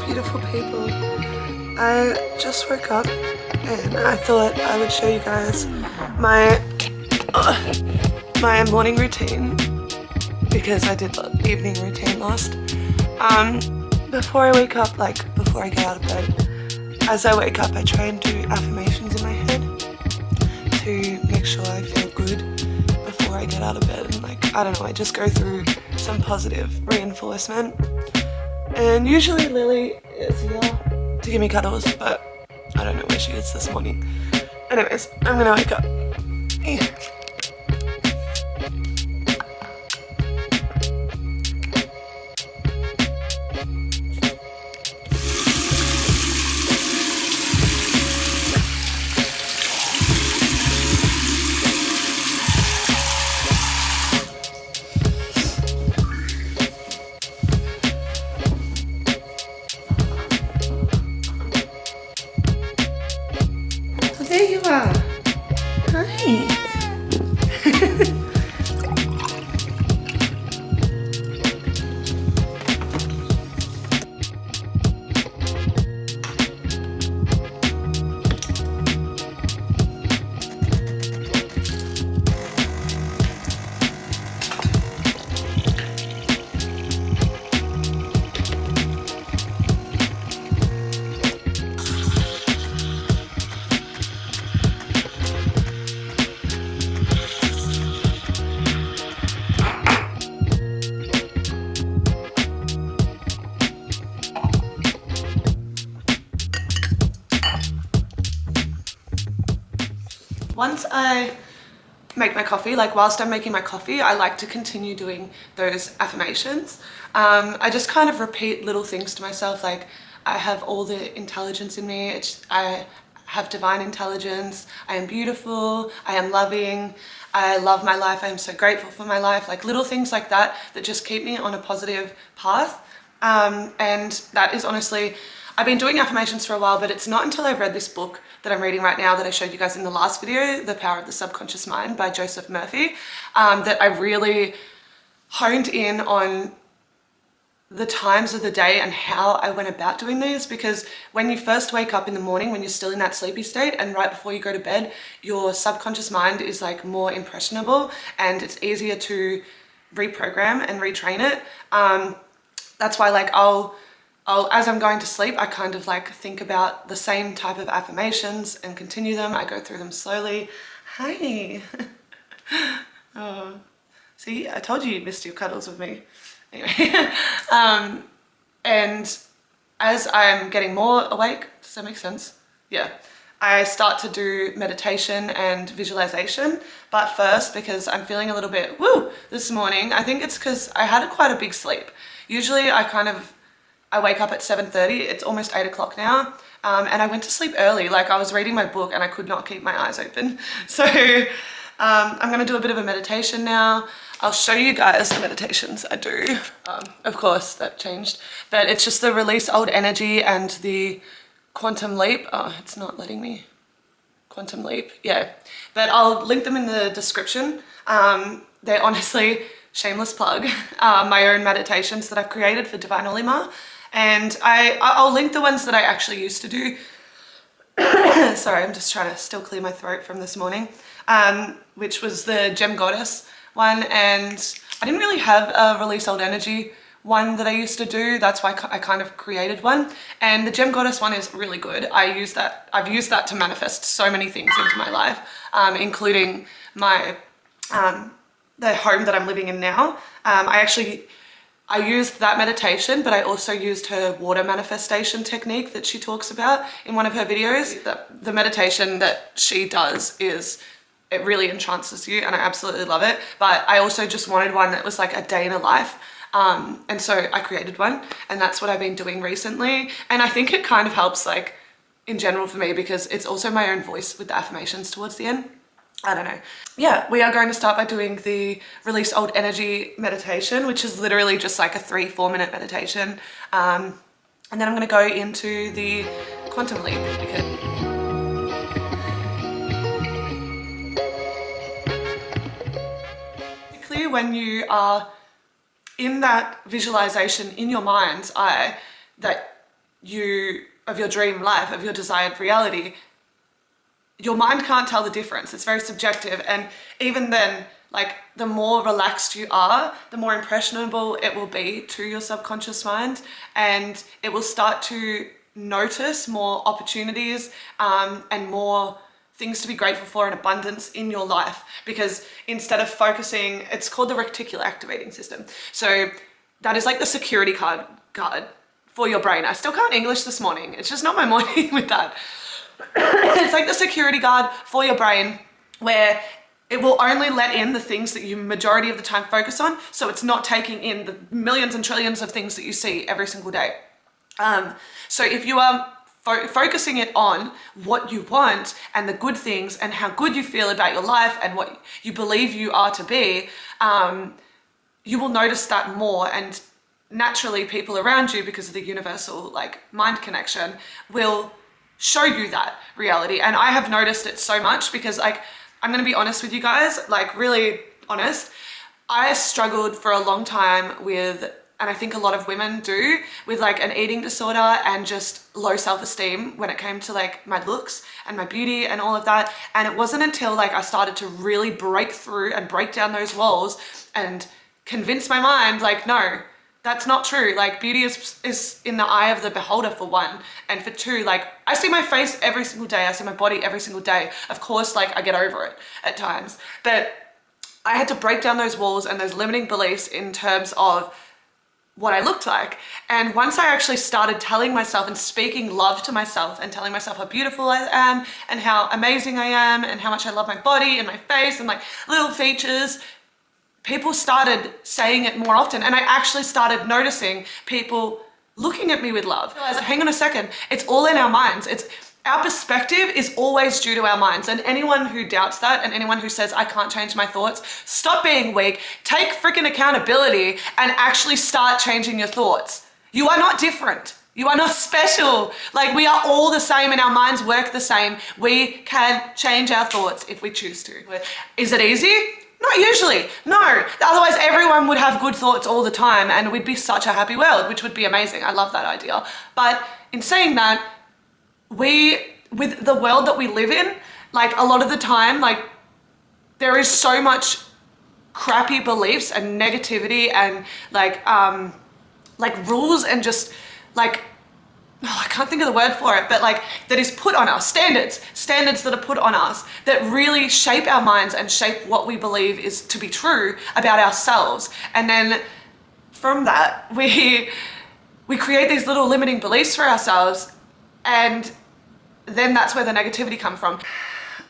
beautiful people. I just woke up and I thought I would show you guys my morning routine because I did the evening routine last. Before I wake up, like before I get out of bed, as I wake up I try and do affirmations in my head to make sure I feel good before I get out of bed, and like, I don't know, I just go through some positive reinforcement. And usually Lily is here to give me cuddles, but I don't know where she is this morning. Anyways, I'm gonna wake up. There you are. Hi. Once I make my coffee, like whilst I'm making my coffee, I like to continue doing those affirmations. I just kind of repeat little things to myself, like I have all the intelligence in me, I have divine intelligence, I am beautiful, I am loving, I love my life, I am so grateful for my life, like little things like that that just keep me on a positive path. And that is honestly, I've been doing affirmations for a while, but it's not until I read this book that I'm reading right now that I showed you guys in the last video, The Power of the Subconscious Mind by Joseph Murphy, that I really honed in on the times of the day and how I went about doing these. Because when you first wake up in the morning, when you're still in that sleepy state and right before you go to bed, your subconscious mind is like more impressionable and it's easier to reprogram and retrain it. That's why like I'll as I'm going to sleep, I kind of like think about the same type of affirmations and continue them. I go through them slowly. Hi. Oh, see, I told you missed your cuddles with me. Anyway, and as I'm getting more awake, does that make sense? Yeah. I start to do meditation and visualization, but first, because I'm feeling a little bit woo this morning, I think it's because I had quite a big sleep. Usually I wake up at 7:30, it's almost 8 o'clock now, and I went to sleep early. Like I was reading my book and I could not keep my eyes open. So I'm gonna do a bit of a meditation now. I'll show you guys the meditations I do. Of course, that changed, but it's just the release old energy and the quantum leap. Oh, it's not letting me. Quantum leap, yeah. But I'll link them in the description. They're honestly, shameless plug, my own meditations that I've created for Divine Olimar. And I'll link the ones that I actually used to do. Sorry, I'm just trying to still clear my throat from this morning. Which was the Gem Goddess one. And I didn't really have a release old energy one that I used to do. That's why I kind of created one. And the Gem Goddess one is really good. I've used that to manifest so many things into my life, including my, the home that I'm living in now. I used that meditation, but I also used her water manifestation technique that she talks about in one of her videos. The meditation that she does it really entrances you and I absolutely love it. But I also just wanted one that was like a day in a life. And so I created one, and that's what I've been doing recently. And I think it kind of helps like in general for me because it's also my own voice with the affirmations towards the end. I don't know. Yeah, we are going to start by doing the release old energy meditation, which is literally just like a 3-4 minute meditation. And then I'm going to go into the quantum leap. Basically, when you are in that visualization in your mind's eye, that of your dream life, of your desired reality, your mind can't tell the difference. It's very subjective. And even then, like, the more relaxed you are, the more impressionable it will be to your subconscious mind, and it will start to notice more opportunities and more things to be grateful for and abundance in your life. Because instead of focusing, it's called the reticular activating system. So that is like the security guard for your brain. I still can't English this morning. It's just not my morning with that. It's like the security guard for your brain, where it will only let in the things that you majority of the time focus on. So it's not taking in the millions and trillions of things that you see every single day. So if you are focusing it on what you want and the good things and how good you feel about your life and what you believe you are to be, you will notice that more, and naturally people around you, because of the universal like mind connection, will show you that reality. And I have noticed it so much because, like, I'm gonna be honest with you guys, like really honest, I struggled for a long time with, and I think a lot of women do, with like an eating disorder and just low self-esteem when it came to like my looks and my beauty and all of that. And it wasn't until like I started to really break through and break down those walls and convince my mind, like, no, that's not true. Like, beauty is in the eye of the beholder, for one. And for two, like, I see my face every single day. I see my body every single day. Of course, like, I get over it at times. But I had to break down those walls and those limiting beliefs in terms of what I looked like. And once I actually started telling myself and speaking love to myself and telling myself how beautiful I am and how amazing I am and how much I love my body and my face and like little features, people started saying it more often, and I actually started noticing people looking at me with love. I was like, hang on a second, it's all in our minds. Our perspective is always due to our minds, and anyone who doubts that and anyone who says, I can't change my thoughts, stop being weak, take freaking accountability and actually start changing your thoughts. You are not different. You are not special. Like, we are all the same and our minds work the same. We can change our thoughts if we choose to. Is it easy? Not usually, no. Otherwise everyone would have good thoughts all the time and we'd be such a happy world, which would be amazing. I love that idea. But in saying that, with the world that we live in, like a lot of the time, like there is so much crappy beliefs and negativity and like rules and just like, I can't think of the word for it, but like that is put on us, standards that are put on us that really shape our minds and shape what we believe is to be true about ourselves. And then from that, we create these little limiting beliefs for ourselves, and then that's where the negativity comes from.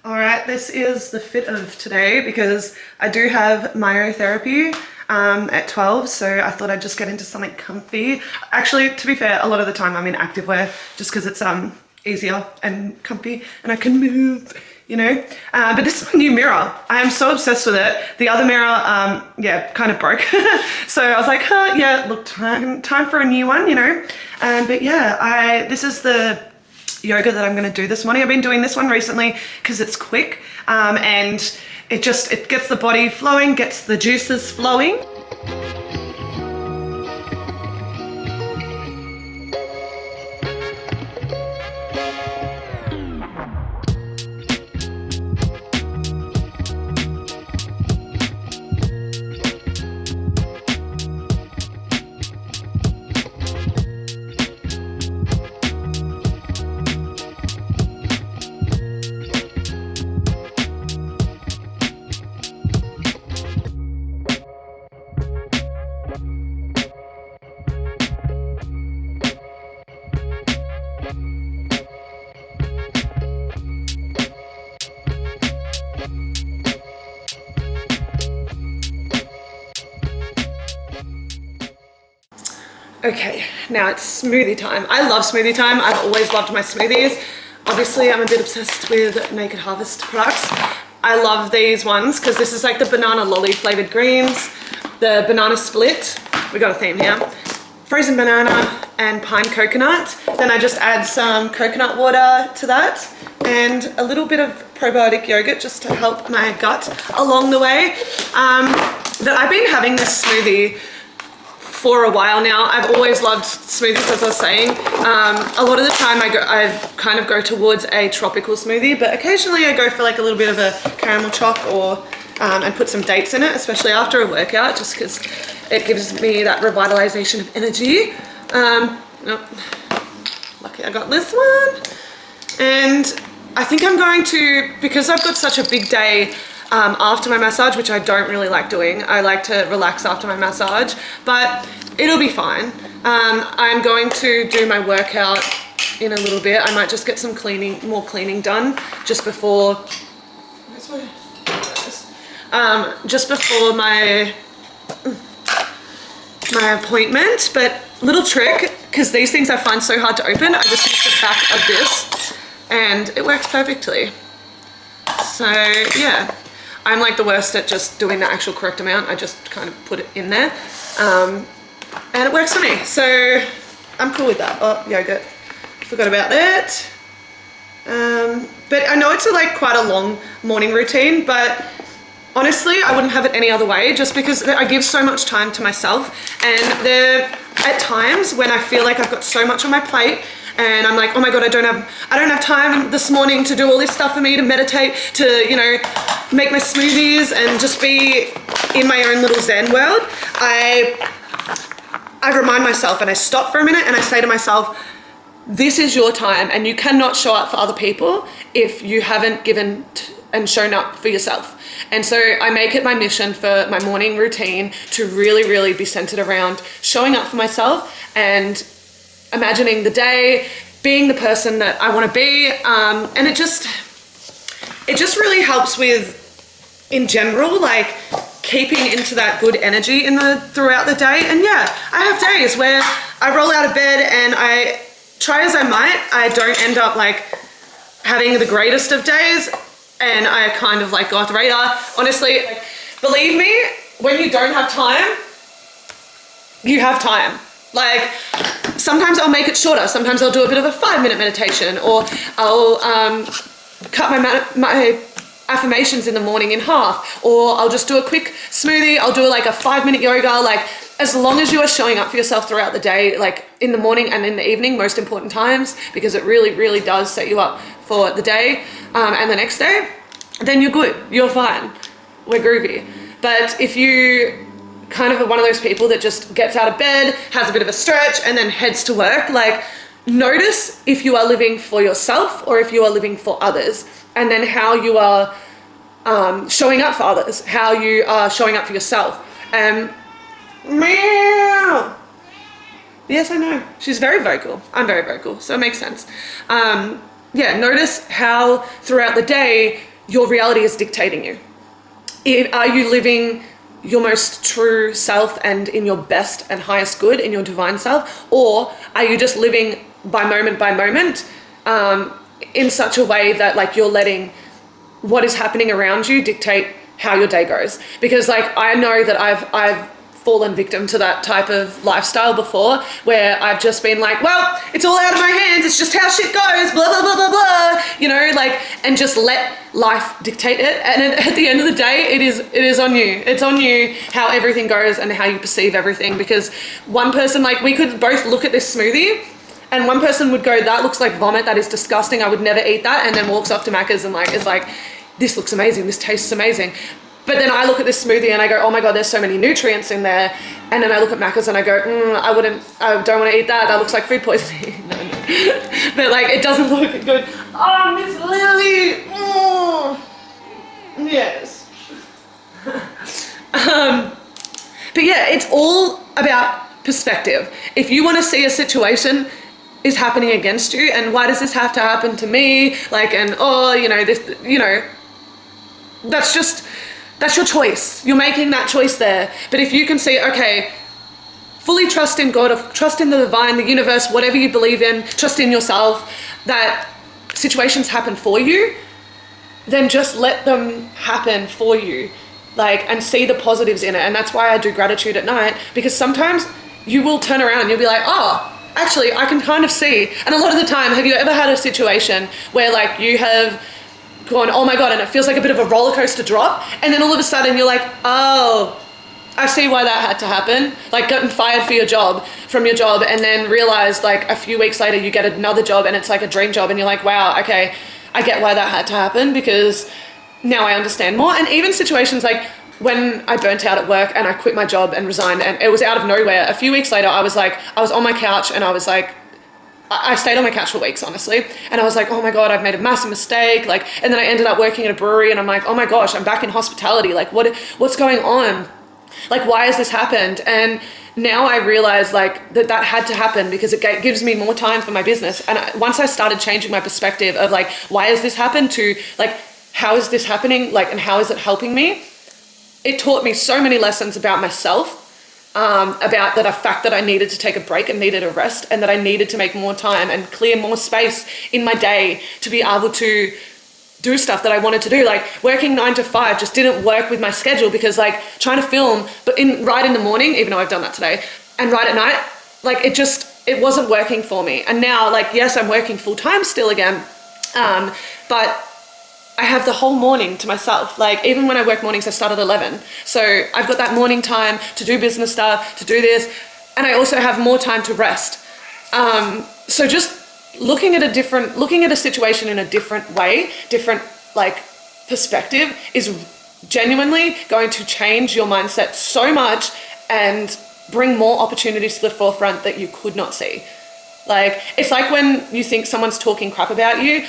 All right, this is the fit of today because I do have myotherapy at 12, so I thought I'd just get into something comfy. Actually, to be fair, a lot of the time I'm in activewear just because it's easier and comfy and I can move, you know. But this is my new mirror. I am so obsessed with it. The other mirror, yeah, kind of broke. So I was like, yeah, look, time for a new one, you know. But yeah, this is the yoga that I'm going to do this morning. I've been doing this one recently because it's quick and it gets the body flowing, gets the juices flowing. Okay, now it's smoothie time. I love smoothie time. I've always loved my smoothies. Obviously, I'm a bit obsessed with Naked Harvest products. I love these ones because this is like the banana lolly flavored greens, the banana split. We got a theme here. Frozen banana and pine coconut. Then I just add some coconut water to that and a little bit of probiotic yogurt just to help my gut along the way. I've been having this smoothie for a while now. I've always loved smoothies, as I was saying. A lot of the time I kind of go towards a tropical smoothie, but occasionally I go for like a little bit of a caramel choc or and put some dates in it, especially after a workout, just because it gives me that revitalization of energy. Nope. Lucky I got this one. And I think I'm going to, because I've got such a big day after my massage, which I don't really like doing. I like to relax after my massage, but it'll be fine. I'm going to do my workout in a little bit. I might just get some more cleaning done just before, my appointment. But little trick, because these things I find so hard to open, I just use the back of this and it works perfectly. So yeah. I'm like the worst at just doing the actual correct amount. I just kind of put it in there and it works for me. So I'm cool with that. Oh, yogurt. Forgot about that. But I know it's like quite a long morning routine, but honestly, I wouldn't have it any other way, just because I give so much time to myself. And there at times when I feel like I've got so much on my plate and I'm like, oh my God, I don't have time this morning to do all this stuff for me, to meditate, to, you know, make my smoothies and just be in my own little Zen world. I remind myself and I stop for a minute and I say to myself, this is your time and you cannot show up for other people if you haven't given and shown up for yourself. And so I make it my mission for my morning routine to really, really be centered around showing up for myself and imagining the day, being the person that I want to be. And it just really helps with, in general, like keeping into that good energy throughout the day. And yeah, I have days where I roll out of bed and I try as I might, I don't end up like having the greatest of days. And I kind of like go off the radar. Honestly, like, believe me, when you don't have time, you have time. Like sometimes I'll make it shorter. Sometimes I'll do a bit of a 5-minute meditation, or I'll cut my affirmations in the morning in half, or I'll just do a quick smoothie. I'll do like a 5-minute yoga. Like as long as you are showing up for yourself throughout the day, like in the morning and in the evening, most important times, because it really, really does set you up for the day and the next day, then you're good. You're fine. We're groovy. But if you kind of one of those people that just gets out of bed, has a bit of a stretch and then heads to work, like notice if you are living for yourself or if you are living for others, and then how you are showing up for others, how you are showing up for yourself. Meow. Yes, I know. She's very vocal. I'm very vocal, so it makes sense. Yeah, notice how throughout the day your reality is dictating you. Are you living your most true self and in your best and highest good, in your divine self? Or are you just living by moment in such a way that like you're letting what is happening around you dictate how your day goes? Because like I know that I've fallen victim to that type of lifestyle before, where I've just been like, well, it's all out of my hands, it's just how shit goes, blah, blah, blah, blah, blah, you know, like, and just let life dictate it. And at the end of the day, it is on you. It's on you how everything goes and how you perceive everything. Because one person, like we could both look at this smoothie and one person would go, that looks like vomit, that is disgusting, I would never eat that, and then walks off to Macca's and like is like, this looks amazing, this tastes amazing. But then I look at this smoothie and I go, oh my God, there's so many nutrients in there. And then I look at Macca's and I go, I don't want to eat that. That looks like food poisoning. No. But like, it doesn't look good. Oh, Miss Lily. Oh. Yes. But yeah, it's all about perspective. If you want to see a situation is happening against you, and why does this have to happen to me? Like, and oh, you know, this, you know, that's your choice. You're making that choice there. But if you can see, okay, fully trust in God, or trust in the divine, the universe, whatever you believe in, trust in yourself, that situations happen for you, then just let them happen for you. Like, and see the positives in it. And that's why I do gratitude at night, because sometimes you will turn around and you'll be like, oh, actually, I can kind of see. And a lot of the time, have you ever had a situation where like you have gone, oh my God, and it feels like a bit of a roller coaster drop, and then all of a sudden you're like, oh, I see why that had to happen. Like getting fired for your job, from your job, and then realized like a few weeks later you get another job and it's like a dream job and you're like, wow, okay, I get why that had to happen because now I understand more. And even situations like when I burnt out at work and I quit my job and resigned, and it was out of nowhere. A few weeks later, I was on my couch and I was like, I stayed on my couch for weeks, honestly. And I was like, oh my God, I've made a massive mistake. Like, and then I ended up working at a brewery and I'm like, oh my gosh, I'm back in hospitality. Like what's going on? Like, why has this happened? And now I realize like that had to happen because it gives me more time for my business. And once I started changing my perspective of like, why has this happened to like, how is this happening? Like, and how is it helping me? It taught me so many lessons about myself, about the fact that I needed to take a break and needed a rest, and that I needed to make more time and clear more space in my day to be able to do stuff that I wanted to do. Like working 9 to 5 just didn't work with my schedule because like trying to film, but right in the morning, even though I've done that today, and right at night, like it wasn't working for me. And now like, yes, I'm working full time still again, but I have the whole morning to myself. Like even when I work mornings, I start at 11. So I've got that morning time to do business stuff, to do this. And I also have more time to rest. So just looking at a situation in a different way, different like perspective is genuinely going to change your mindset so much and bring more opportunities to the forefront that you could not see. Like, it's like when you think someone's talking crap about you.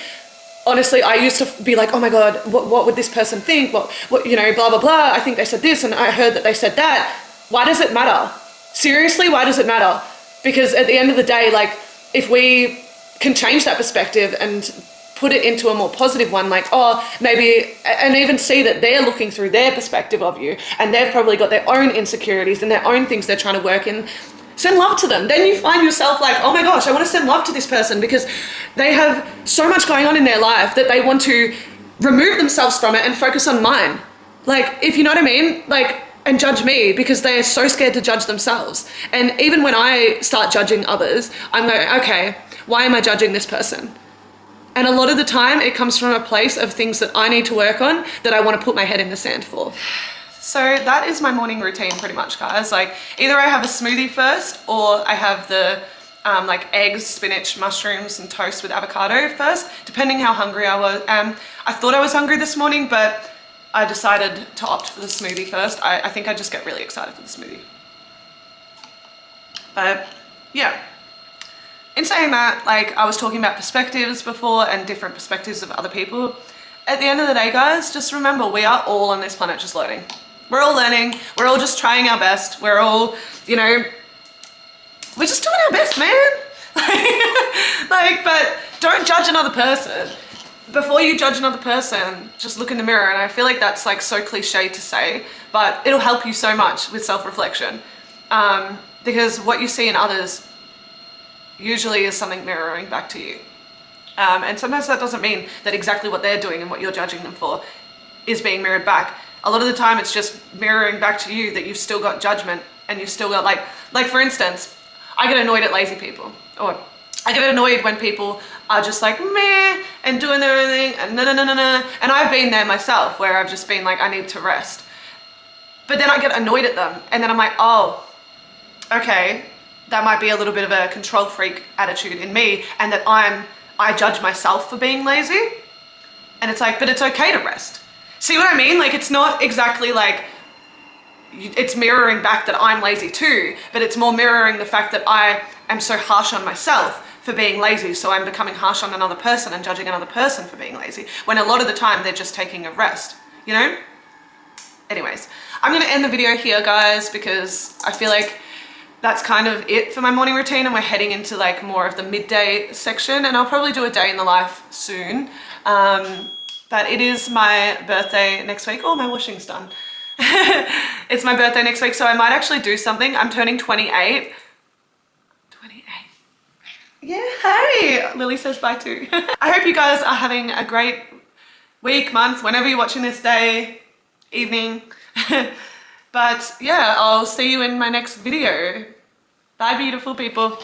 Honestly, I used to be like, oh my God, what would this person think? What, you know, blah, blah, blah. I think they said this and I heard that they said that. Why does it matter? Seriously, why does it matter? Because at the end of the day, like if we can change that perspective and put it into a more positive one, like, oh, maybe, and even see that they're looking through their perspective of you and they've probably got their own insecurities and their own things they're trying to work in. Send love to them. Then you find yourself like, oh my gosh, I want to send love to this person because they have so much going on in their life that they want to remove themselves from it and focus on mine. Like, if you know what I mean, like, and judge me because they are so scared to judge themselves. And even when I start judging others, I'm like, okay, why am I judging this person? And a lot of the time it comes from a place of things that I need to work on that I want to put my head in the sand for. So that is my morning routine pretty much, guys. Like either I have a smoothie first or I have the like eggs, spinach, mushrooms and toast with avocado first, depending how hungry I was. I thought I was hungry this morning, but I decided to opt for the smoothie first. I think I just get really excited for the smoothie. But yeah, in saying that, like I was talking about perspectives before and different perspectives of other people. At the end of the day, guys, just remember we are all on this planet just learning. We're all learning. We're all just trying our best. We're all, you know, we're just doing our best, man. But don't judge another person. Before you judge another person, just look in the mirror. And I feel like that's like so cliche to say, but it'll help you so much with self-reflection. Because what you see in others usually is something mirroring back to you. And sometimes that doesn't mean that exactly what they're doing and what you're judging them for is being mirrored back. A lot of the time it's just mirroring back to you that you've still got judgment and you've still got like for instance, I get annoyed at lazy people, or I get annoyed when people are just like meh and doing their own thing and no. And I've been there myself where I've just been like, I need to rest. But then I get annoyed at them and then I'm like, oh, okay, that might be a little bit of a control freak attitude in me and that I judge myself for being lazy. And it's like, but it's okay to rest. See what I mean? Like, it's not exactly like, it's mirroring back that I'm lazy too, but it's more mirroring the fact that I am so harsh on myself for being lazy. So I'm becoming harsh on another person and judging another person for being lazy, when a lot of the time they're just taking a rest, you know? Anyways, I'm gonna end the video here, guys, because I feel like that's kind of it for my morning routine, and we're heading into like more of the midday section, and I'll probably do a day in the life soon. But it is my birthday next week. Oh, my washing's done. It's my birthday next week, so I might actually do something. I'm turning 28. 28. Yeah, hey! Lily says bye too. I hope you guys are having a great week, month, whenever you're watching this, day, evening. But yeah, I'll see you in my next video. Bye, beautiful people.